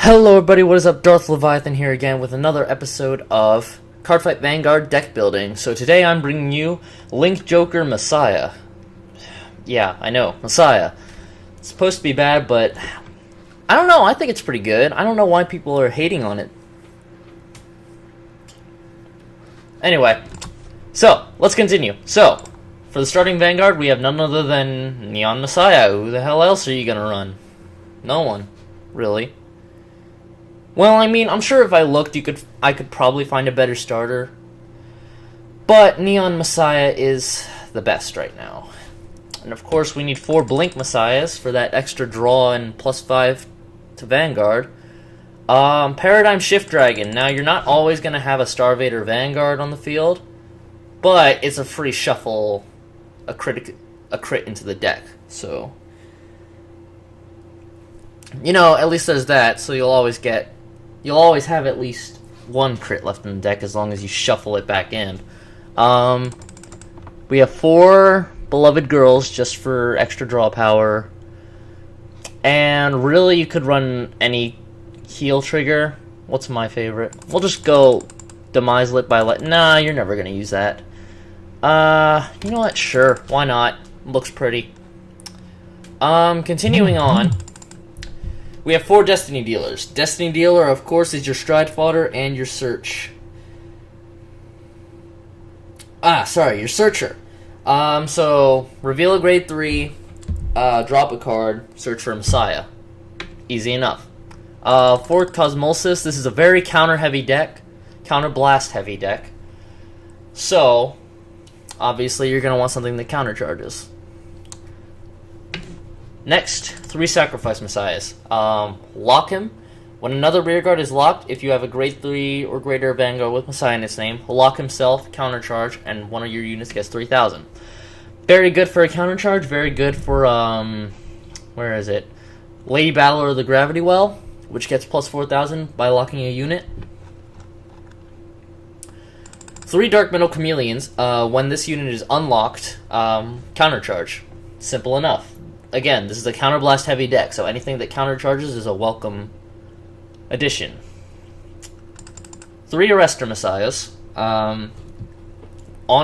Hello everybody, what is up? Darth Liviathan here again with another episode of Cardfight Vanguard deck building. So today I'm bringing you Link Joker Messiah. Yeah, I know, Messiah. It's supposed to be bad, but I don't know, I think it's pretty good. I don't know why people are hating on it. Anyway, so let's continue. So, for the starting Vanguard, we have none other than Neon Messiah. Who the hell else are you gonna run? No one, really. Well, I mean, I'm sure if I looked, I could probably find a better starter. But Neon Messiah is the best right now. And of course, we need 4 Blink Messiahs for that extra draw and +5 to Vanguard. Paradigm Shift Dragon. Now, you're not always going to have a Starvader Vanguard on the field, but it's a free shuffle, a crit into the deck. So, you know, at least there's that. So you'll always have at least 1 crit left in the deck as long as you shuffle it back in. We have 4 Beloved Girls just for extra draw power. And really, you could run any heal trigger. What's my favorite? We'll just go Demise Lit by Light. Nah, you're never going to use that. You know what? Sure, why not? Looks pretty. Continuing on. We have 4 Destiny Dealers. Destiny Dealer, of course, is your Stride Fodder and your Search. Your Searcher. So, reveal a grade 3, drop a card, search for Messiah. Easy enough. 4 Cosmosis. This is a very counter-heavy deck. Counter-blast-heavy deck. So, obviously, you're going to want something that countercharges. Next, 3 Sacrifice Messiahs. Lock him. When another rearguard is locked, if you have a grade 3 or greater Vanguard with Messiah in its name, he'll lock himself, countercharge, and one of your units gets 3,000. Very good for a countercharge, very good for, where is it? Lady Battler of the Gravity Well, which gets plus 4,000 by locking a unit. 3 Dark Metal Chameleons. When this unit is unlocked, countercharge. Simple enough. Again, this is a counterblast heavy deck, so anything that countercharges is a welcome addition. 3 Arrestor Messiahs. On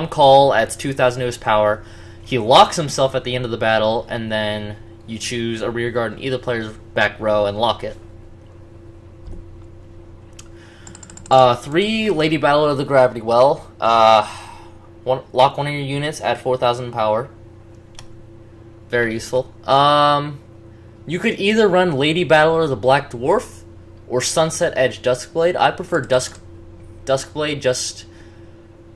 call, adds 2,000 to his power. He locks himself at the end of the battle, and then you choose a rearguard in either player's back row and lock it. 3 Lady Battler of the Gravity Well. Lock one of your units, add 4,000 power. Very useful. You could either run Lady Battler of the Black Dwarf or Sunset Edge Duskblade. I prefer Duskblade just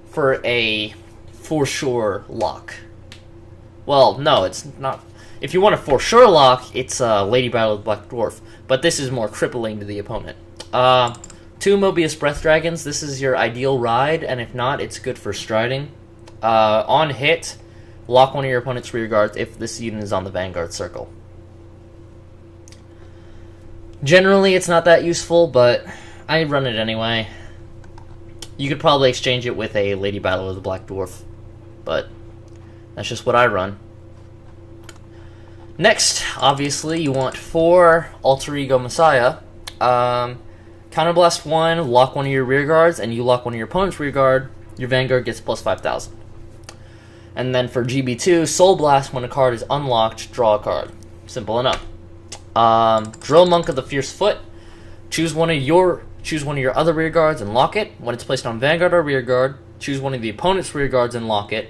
for a for sure lock. Well, no, it's not. If you want a for sure lock, it's Lady Battler of the Black Dwarf. But this is more crippling to the opponent. 2 Mobius Breath Dragons. This is your ideal ride, and if not, it's good for striding. On hit, lock one of your opponent's rearguards if this unit is on the Vanguard circle. Generally, it's not that useful, but I run it anyway. You could probably exchange it with a Lady Battler of the Black Dwarf, but that's just what I run. Next, obviously, you want 4 Alter Ego Messiah. Counterblast 1, lock one of your rearguards, and you lock one of your opponent's rearguard. Your Vanguard gets plus 5,000. And then for GB2, Soul Blast, when a card is unlocked, draw a card. Simple enough. Drill Monk of the Fierce Foot. Choose one of your other rearguards and lock it. When it's placed on Vanguard or rearguard, choose one of the opponent's rearguards and lock it.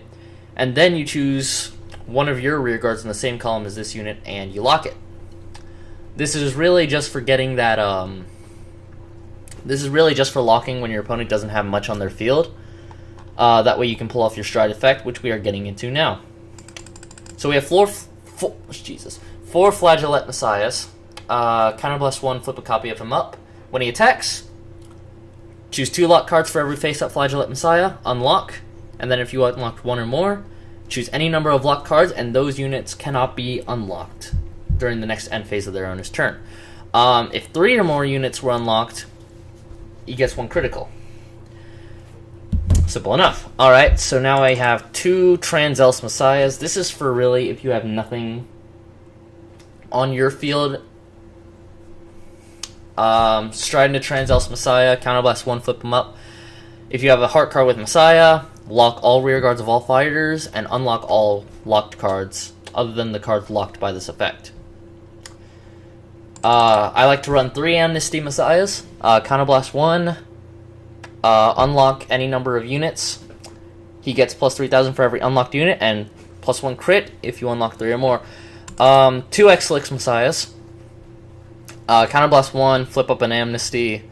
And then you choose one of your rearguards in the same column as this unit and you lock it. This is really just for getting that, this is really just for locking when your opponent doesn't have much on their field. That way you can pull off your stride effect, which we are getting into now. So we have 4 Flagellate Messiahs. Counterblast 1, flip a copy of him up. When he attacks, choose 2 lock cards for every face-up Flagellate Messiah, unlock, and then if you unlocked 1 or more, choose any number of locked cards, and those units cannot be unlocked during the next end phase of their owner's turn. If 3 or more units were unlocked, he gets 1 critical. Simple enough. Alright, so now I have 2 Trans-Else Messiahs. This is for really if you have nothing on your field Strident to Trans Messiah, Counterblast 1, flip them up. If you have a heart card with Messiah, lock all rear guards of all fighters, and unlock all locked cards, other than the cards locked by this effect. I like to run 3 Amnesty Messiahs. Counterblast 1, unlock any number of units. He gets plus 3,000 for every unlocked unit, and plus 1 crit if you unlock 3 or more. 2 X-Lix Messiahs. Counterblast 1, flip up an Amnesty.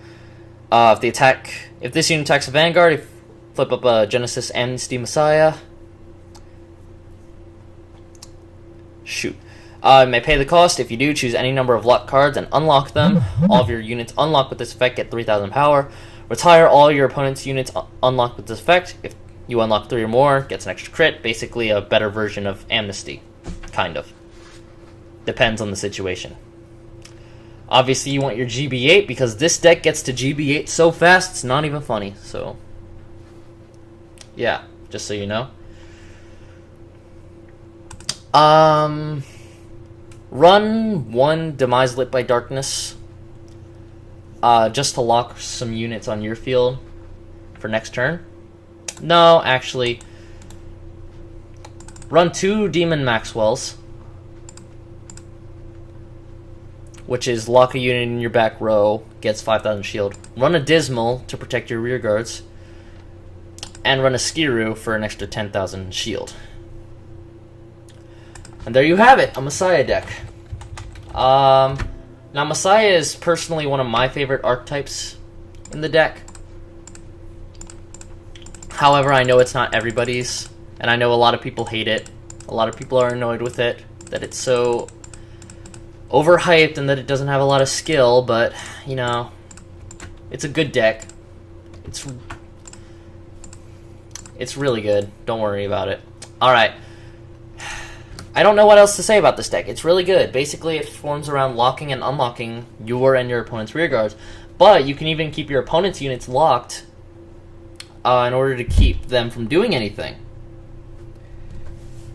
If this unit attacks a Vanguard, flip up a Genesis Amnesty Messiah. Shoot. May pay the cost. If you do, choose any number of locked cards and unlock them. All of your units unlocked with this effect get 3,000 power. Retire all your opponent's units unlocked with this effect. If you unlock 3 or more, gets an extra crit. Basically a better version of Amnesty. Kind of. Depends on the situation. Obviously you want your GB8 because this deck gets to GB8 so fast it's not even funny. So, yeah, just so you know. Run 1 Demise Lit by Darkness, just to lock some units on your field for next turn. No, actually, run 2 Demon Maxwells, which is lock a unit in your back row, gets 5,000 shield. Run a Dismal to protect your rear guards, and run a Skiru for an extra 10,000 shield. And there you have it, a Messiah deck. Now, Messiah is personally one of my favorite archetypes in the deck. However, I know it's not everybody's, and I know a lot of people hate it. A lot of people are annoyed with it, that it's so overhyped and that it doesn't have a lot of skill, but, you know, it's a good deck. It's really good. Don't worry about it. Alright. I don't know what else to say about this deck. It's really good. Basically, it forms around locking and unlocking your and your opponent's rear guards. But you can even keep your opponent's units locked in order to keep them from doing anything.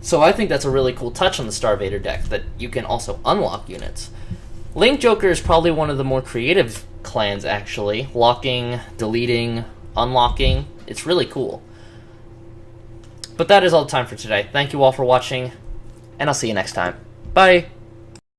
So I think that's a really cool touch on the Star Vader deck, that you can also unlock units. Link Joker is probably one of the more creative clans, actually. Locking, deleting, unlocking. It's really cool. But that is all the time for today. Thank you all for watching, and I'll see you next time. Bye!